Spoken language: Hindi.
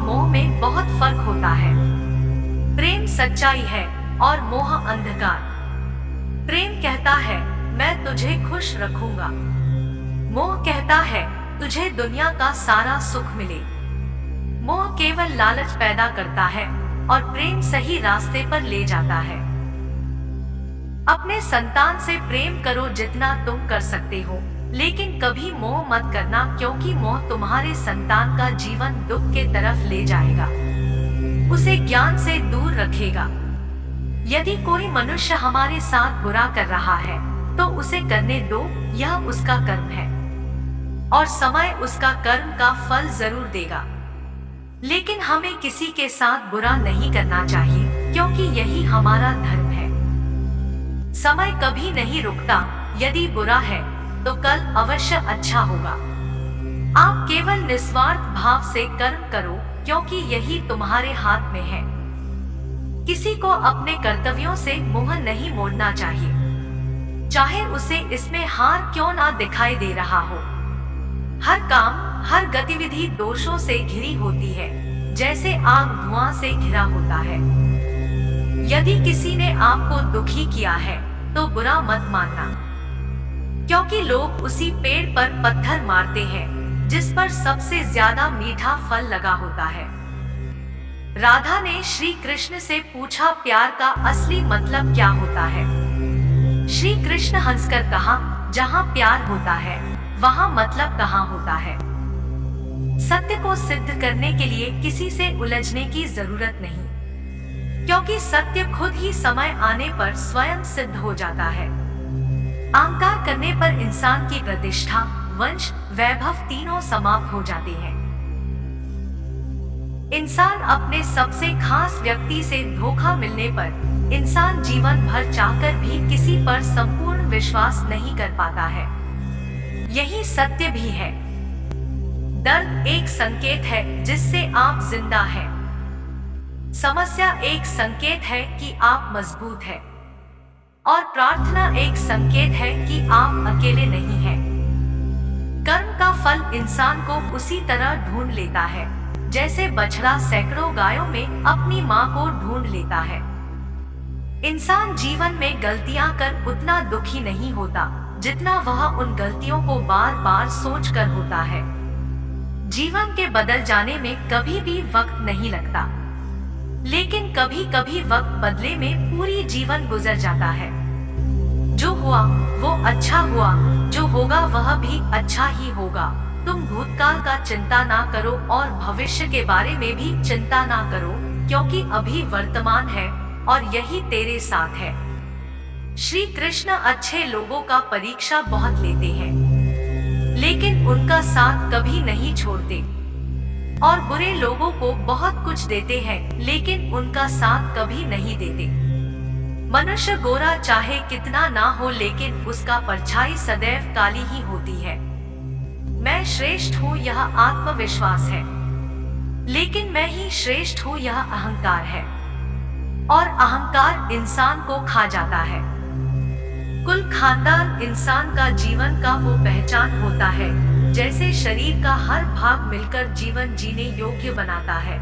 मोह में बहुत फर्क होता है। प्रेम सच्चाई है और मोह अंधकार। प्रेम कहता है मैं तुझे खुश रखूंगा। मोह कहता है तुझे दुनिया का सारा सुख मिले। मोह केवल लालच पैदा करता है और प्रेम सही रास्ते पर ले जाता है। अपने संतान से प्रेम करो जितना तुम कर सकते हो, लेकिन कभी मोह मत करना, क्योंकि मोह तुम्हारे संतान का जीवन दुख के तरफ ले जाएगा, उसे ज्ञान से दूर रखेगा। यदि कोई मनुष्य हमारे साथ बुरा कर रहा है तो उसे करने दो, यह उसका कर्म है और समय उसका कर्म का फल जरूर देगा। लेकिन हमें किसी के साथ बुरा नहीं करना चाहिए, क्योंकि यही हमारा धर्म है। समय कभी नहीं रुकता, यदि बुरा है तो कल अवश्य अच्छा होगा। आप केवल निस्वार्थ भाव से कर्म करो, क्योंकि यही तुम्हारे हाथ में है। किसी को अपने कर्तव्यों से मुंह नहीं मोड़ना चाहिए, चाहे उसे इसमें हार क्यों ना दिखाई दे रहा हो। हर काम, हर गतिविधि दोषों से घिरी होती है, जैसे आग धुआं से घिरा होता है। यदि किसी ने आपको दुखी किया है तो बुरा मत मानना, क्योंकि लोग उसी पेड़ पर पत्थर मारते हैं जिस पर सबसे ज्यादा मीठा फल लगा होता है। राधा ने श्री कृष्ण से पूछा, प्यार का असली मतलब क्या होता है? श्री कृष्ण हंसकर कहा, जहाँ प्यार होता है वहाँ मतलब कहाँ होता है। सत्य को सिद्ध करने के लिए किसी से उलझने की जरूरत नहीं, क्योंकि सत्य खुद ही समय आने पर स्वयं सिद्ध हो जाता है। अहंकार करने पर इंसान की प्रतिष्ठा, वंश, वैभव तीनों समाप्त हो जाते हैं। इंसान अपने सबसे खास व्यक्ति से धोखा मिलने पर इंसान जीवन भर चाहकर भी किसी पर संपूर्ण विश्वास नहीं कर पाता है। यही सत्य भी है। दर्द एक संकेत है जिससे आप जिंदा हैं। समस्या एक संकेत है कि आप मजबूत हैं, और प्रार्थना एक संकेत है कि आप अकेले नहीं हैं। कर्म का फल इंसान को उसी तरह ढूंढ लेता है, जैसे बछड़ा सैकड़ों गायों में अपनी मां को ढूंढ लेता है। इंसान जीवन में गलतियां कर उतना दुखी नहीं होता जितना वह उन गलतियों को बार बार सोच कर होता है। जीवन के बदल जाने में कभी भी वक्त नहीं लगता, लेकिन कभी कभी वक्त बदले में पूरी जीवन गुजर जाता है। जो हुआ वो अच्छा हुआ, जो होगा वह भी अच्छा ही होगा। तुम भूतकाल का चिंता ना करो और भविष्य के बारे में भी चिंता ना करो, क्योंकि अभी वर्तमान है और यही तेरे साथ है। श्री कृष्ण अच्छे लोगों का परीक्षा बहुत लेते हैं, लेकिन उनका साथ कभी नहीं छोड़ते, और बुरे लोगों को बहुत कुछ देते हैं, लेकिन उनका साथ कभी नहीं देते। मनुष्य गोरा चाहे कितना ना हो, लेकिन उसका परछाई सदैव काली ही होती है। मैं श्रेष्ठ हूँ यह आत्मविश्वास है, लेकिन मैं ही श्रेष्ठ हूँ यह अहंकार है, और अहंकार इंसान को खा जाता है। कुल खानदान इंसान का जीवन का वो पहचान होता है, जैसे शरीर का हर भाग मिलकर जीवन जीने योग्य बनाता है।